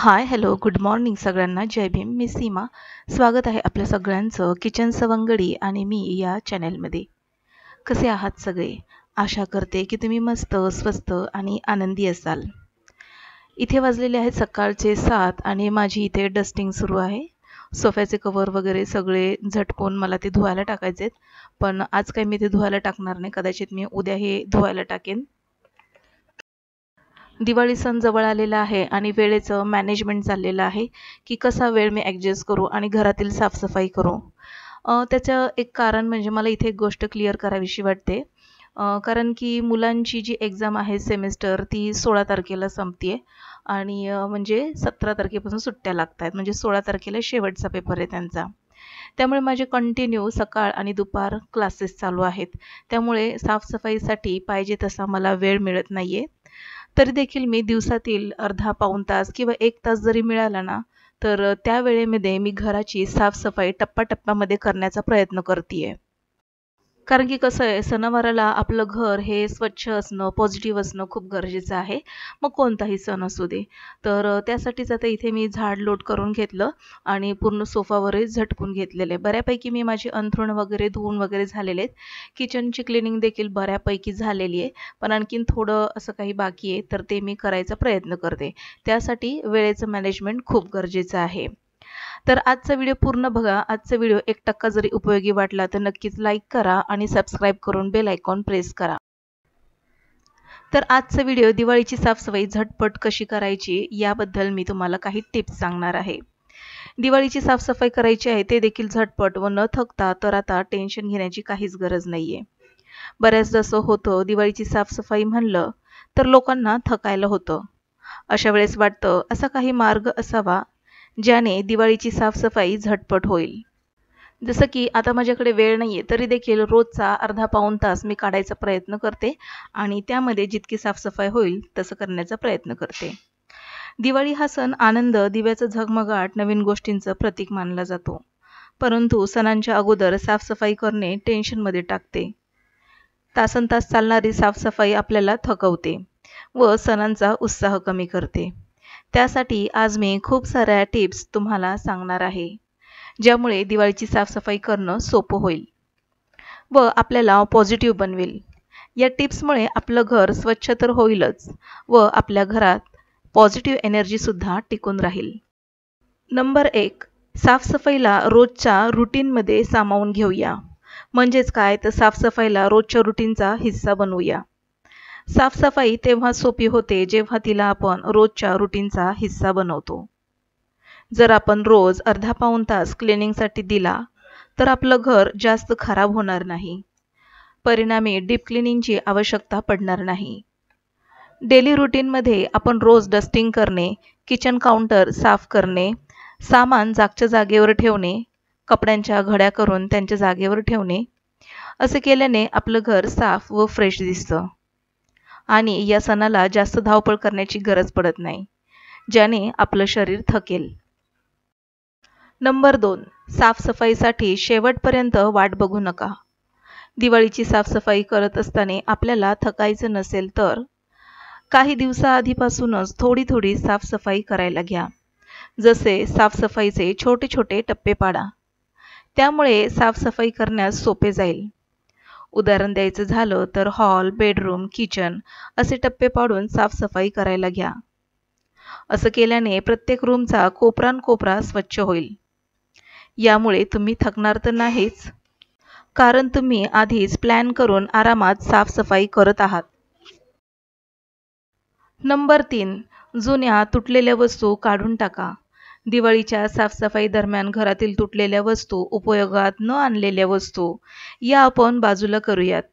हाय, hello, good morning सगळ्यांना. जय भीम. मी सीमा. स्वागत आहे आपल्या सगळ्यांचं किचन सवंगडी आणि मी या चॅनलमध्ये. कसे आहात सगळे? आशा करते की तुम्ही मस्त, स्वस्त आणि आनंदी असाल. इथे वाजलेले आहेत सकाळचे 7 आणि माझी इथे डस्टिंग सुरू आहे. सोफ्याचे कवर वगैरे सगळे झटकून मला ते धुवायला टाकायचे आहेत. पण आज काही मी ते धुवायला टाकणार नाही. कदाचित मी उद्या हे धुवायला टाकेन. दिवाळी सण जवळ आलेला आहे आणि वेळेचं मॅनेजमेंट चाललेलं आहे की कसा वेळ मी ॲडजस्ट करू आणि घरातील साफसफाई करू. त्याचं एक कारण म्हणजे मला इथे एक गोष्ट क्लिअर करावीशी वाटते. कारण की मुलांची जी एक्झाम आहे सेमिस्टर ती 16 तारखेला संपते आणि म्हणजे 17 तारखेपासून सुट्ट्या लागत आहेत. म्हणजे 16 तारखेला शेवटचा पेपर आहे त्यांचा. त्यामुळे माझे कंटिन्यू सकाळ आणि दुपार क्लासेस चालू आहेत. त्यामुळे साफसफाईसाठी पाहिजे तसा मला वेळ मिळत नाही आहे. तरी देखील मी दिवसातील अर्धा पाऊण तास किंवा 1 तास जरी मिळाला ना, तर त्या वेळेमध्ये मी घराची साफसफाई टप्प्याटप्प्यामध्ये करण्याचा प्रयत्न करते. कारण की कसं आहे, सणावाराला आपलं घर हे स्वच्छ असणं, पॉझिटिव्ह असणं खूप गरजेचं आहे. मग कोणताही सण असू दे. तर त्यासाठीच आता इथे मी झाडलोट करून घेतलं आणि पूर्ण सोफावरही झटकून घेतलेलं आहे. बऱ्यापैकी मी माझी अंथरुण वगैरे धुवून वगैरे झालेले आहेत. किचनची क्लिनिंग देखील बऱ्यापैकी झालेली आहे. पण आणखीन थोडं असं काही बाकी आहे, तर ते मी करायचा प्रयत्न करते. त्यासाठी वेळेचं मॅनेजमेंट खूप गरजेचं आहे. तर आजचा व्हिडिओ पूर्ण बघा. आजचा व्हिडिओ 1% जरी उपयोगी वाटला तर नक्कीच लाईक करा आणि सबस्क्राईब करून बेल आयकॉन प्रेस करा. तर आजचा व्हिडिओ दिवाळीची साफसफाई झटपट कशी करायची याबद्दल मी तुम्हाला काही टिप्स सांगणार आहे. दिवाळीची साफसफाई करायची आहे ते देखील झटपट व न थकता, तर आता टेन्शन घेण्याची काहीच गरज नाहीये. बऱ्याचदा असं होतं, दिवाळीची साफसफाई म्हणलं तर लोकांना थकायला होतं. अशा वेळेस वाटतं असा काही मार्ग असावा ज्याने दिवाळीची साफसफाई झटपट होईल. जसं की आता माझ्याकडे वेळ नाहीये तरी देखील रोजचा अर्धा पाऊण तास मी काढायचा प्रयत्न करते आणि त्यामध्ये जितकी साफसफाई होईल तसं करण्याचा प्रयत्न करते. दिवाळी हा सण आनंद, दिव्याचा झगमगाट, नवीन गोष्टींचं प्रतीक मानला जातो. परंतु सणांच्या अगोदर साफसफाई करणे टेन्शनमध्ये टाकते. तासनतास चालणारी साफसफाई आपल्याला थकवते व सणांचा उत्साह कमी करते. त्यासाठी आज मी खूप साऱ्या टिप्स तुम्हाला सांगणार आहे, ज्यामुळे दिवाळीची साफसफाई करणं सोपं होईल व आपल्याला पॉझिटिव्ह बनवेल. या टिप्समुळे आपलं घर स्वच्छ तर होईलच व आपल्या घरात पॉझिटिव्ह एनर्जीसुद्धा टिकून राहील. नंबर 1, साफसफाईला रोजच्या रुटीनमध्ये सामावून घेऊया. म्हणजेच काय, तर साफसफाईला रोजच्या रुटीनचा हिस्सा बनवूया. साफसफाई तेव्हा सोपी होते जेव्हा तिला आपण रोजच्या रुटीनचा हिस्सा बनवतो. जर आपण रोज अर्धा पाऊण तास क्लिनिंगसाठी दिला तर आपलं घर जास्त खराब होणार नाही. परिणामी डीप क्लिनिंगची आवश्यकता पडणार नाही. डेली रुटीनमध्ये आपण रोज डस्टिंग करणे, किचन काउंटर साफ करणे, सामान जागच्या जागेवर ठेवणे, कपड्यांच्या घड्या करून त्यांच्या जागेवर ठेवणे, असे केल्याने आपलं घर साफ व फ्रेश दिसतं आणि या सणाला जास्त धावपळ करण्याची गरज पडत नाही, ज्याने आपलं शरीर थकेल. नंबर 2, साफसफाईसाठी शेवटपर्यंत वाट बघू नका. दिवाळीची साफसफाई करत असताना आपल्याला थकायचं नसेल तर काही दिवसाआधीपासूनच थोडी थोडी साफसफाई करायला घ्या. जसे साफसफाईचे छोटे छोटे टप्पे पाडा. त्यामुळे साफसफाई करण्यास सोपे जाईल. उदाहरण द्यायचं झालं तर हॉल, बेडरूम, किचन असे टप्पे पाडून साफसफाई करायला घ्या. असं केल्याने प्रत्येक रूमचा कोपरा स्वच्छ होईल. यामुळे तुम्ही थकणार तर नाहीच, कारण तुम्ही आधीच प्लॅन करून आरामात साफसफाई करत आहात. नंबर 3, जुन्या तुटलेल्या वस्तू काढून टाका. दिवाळीच्या साफसफाई दरम्यान घरातील तुटलेल्या वस्तू, उपयोगात न आणलेल्या वस्तू या आपण बाजूला करूयात.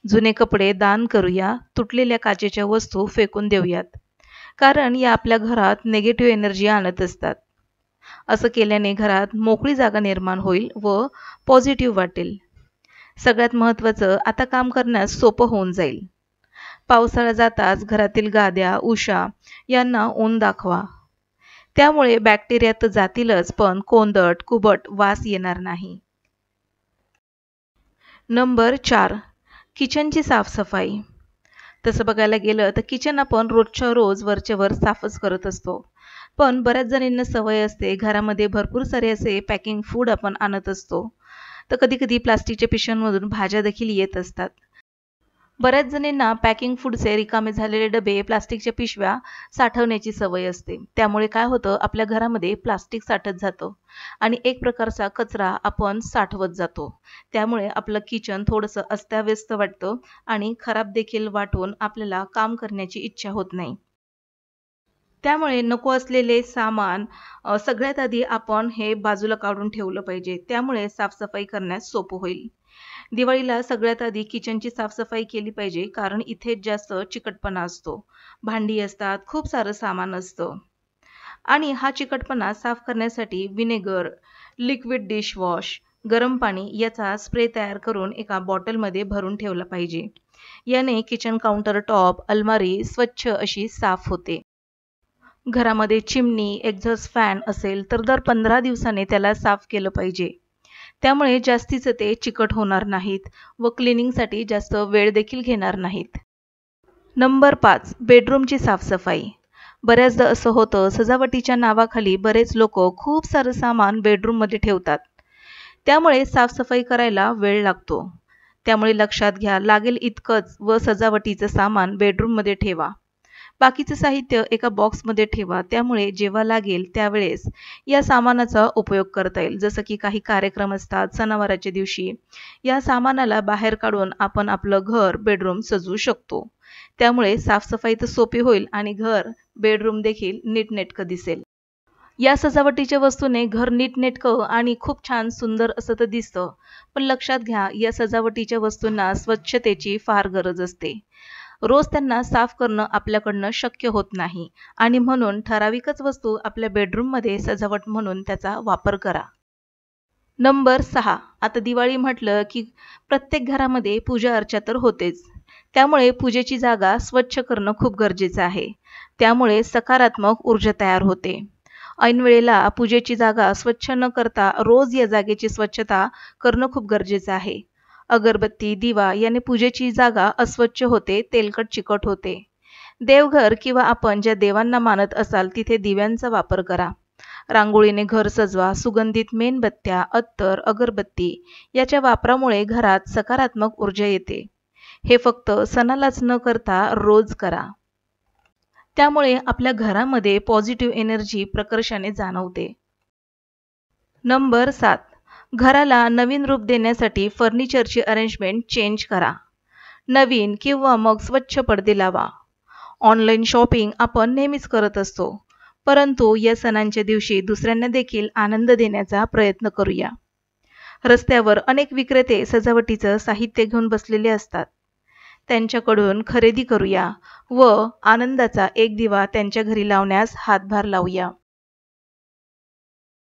जुने कपडे दान करूया, तुटलेल्या काचेच्या वस्तू फेकून देऊयात, कारण या आपल्या घरात नेगेटिव्ह एनर्जी आणत असतात. असं केल्याने घरात मोकळी जागा निर्माण होईल व पॉझिटिव्ह वाटेल. सगळ्यात महत्त्वाचं, आता काम करण्यास सोपं होऊन जाईल. पावसाळा जाताच घरातील गाद्या, उशा यांना ऊन दाखवा. त्यामुळे बॅक्टेरिया तर जातीलच, पण कोंदट, कुबट वास येणार नाही. नंबर 4, किचनची साफसफाई. तसं बघायला गेलं तर किचन आपण रोजच्या रोज वरच्या वर साफच करत असतो. पण बऱ्याच जणींना सवय असते घरामध्ये भरपूर सारे असे पॅकिंग फूड आपण आणत असतो. तर कधी-कधी प्लास्टिकच्या पिशव्यांमधून भाज्या देखील येत असतात. बऱ्याच जणींना पॅकिंग फूडचे रिकामे झालेले डबे, प्लास्टिकच्या पिशव्या साठवण्याची सवय असते. त्यामुळे काय होतं आपल्या घरामध्ये प्लास्टिक साठत जातं आणि एक प्रकारचा कचरा आपण साठवत जातो. त्यामुळे आपलं किचन थोडंसं अस्ताव्यस्त वाटतं आणि खराब देखील वाटून आपल्याला काम करण्याची इच्छा होत नाही. त्यामुळे नको असलेले सामान सगळ्यात आधी आपण हे बाजूला काढून ठेवलं पाहिजे. त्यामुळे साफ-सफाई करण्यास सोपं होईल. दिवाळीला सगळ्यात आधी किचनची साफ-सफाई केली पाहिजे कारण इथे जास्त चिकटपणा असतो. भांडी असतात, खूप सारं सामान असतं आणि हा चिकटपणा साफ करण्यासाठी व्हिनेगर, लिक्विड डिशवॉश, गरम पाणी याचा स्प्रे तयार करून एका बॉटलमध्ये भरून ठेवला पाहिजे. याने किचन काउंटर टॉप, अलमारी स्वच्छ अशी साफ होते. घरामध्ये चिमणी, एक्झॉस्ट फॅन असेल तर दर 15 दिवसाने त्याला साफ केलं पाहिजे. त्यामुळे जास्तीचं ते चिकट होणार नाहीत व क्लिनिंगसाठी जास्त वेळ देखील घेणार नाहीत. नंबर 5. बेडरूमची साफसफाई. बऱ्याचदा असं होतं सजावटीच्या नावाखाली बरेच लोक खूप सारं सामान बेडरूममध्ये ठेवतात. त्यामुळे साफसफाई करायला वेळ लागतो. त्यामुळे लक्षात घ्या लागेल इतकंच व सजावटीचं सामान बेडरूममध्ये ठेवा. बाकीचं साहित्य एका बॉक्समध्ये ठेवा. त्यामुळे जेव्हा लागेल त्यावेळेस या सामानाचा उपयोग करता येईल. जसं की काही कार्यक्रम असतात सणावाराच्या दिवशी या सामानाला बाहेर काढून आपण आपलं घर, बेडरूम सजवू शकतो. त्यामुळे साफसफाई तर सोपी होईल आणि घर, बेडरूम देखील नीटनेटकं दिसेल. या सजावटीच्या वस्तूने घर नीटनेटकं आणि खूप छान सुंदर असं तर दिसतं. पण लक्षात घ्या या सजावटीच्या वस्तूंना स्वच्छतेची फार गरज असते. रोज त्यांना साफ करणं आपल्याकडनं शक्य होत नाही आणि म्हणून ठराविकच वस्तू आपल्या बेडरूममध्ये सजावट म्हणून त्याचा वापर करा. नंबर 6. आता दिवाळी म्हटलं की प्रत्येक घरामध्ये पूजा अर्चा तर होतेच. त्यामुळे पूजेची जागा स्वच्छ करणं खूप गरजेचं आहे. त्यामुळे सकारात्मक ऊर्जा तयार होते. ऐनवेळेला पूजेची जागा स्वच्छ न करता रोज या जागेची स्वच्छता करणं खूप गरजेचं आहे. अगरबत्ती, दिवा याने पूजेची जागा अस्वच्छ होते, तेलकट चिकट होते. देवघर किंवा आपण ज्या देवांना मानत असाल तिथे दिव्यांचा वापर करा. रांगोळीने घर सजवा. सुगंधित मेणबत्त्या, अत्तर, अगरबत्ती याच्या वापरामुळे घरात सकारात्मक ऊर्जा येते. हे फक्त सणालाच न करता रोज करा. त्यामुळे आपल्या घरामध्ये पॉझिटिव्ह एनर्जी प्रकर्षाने जाणवते. नंबर 7. घराला नवीन रूप देण्यासाठी फर्निचरची अरेंजमेंट चेंज करा. नवीन किंवा मग स्वच्छ पडदे लावा. ऑनलाईन शॉपिंग आपण नेहमीच करत असतो. परंतु या सणांच्या दिवशी दुसऱ्यांना देखील आनंद देण्याचा प्रयत्न करूया. रस्त्यावर अनेक विक्रेते सजावटीचं साहित्य घेऊन बसलेले असतात. त्यांच्याकडून खरेदी करूया व आनंदाचा एक दिवा त्यांच्या घरी लावण्यास हातभार लावूया.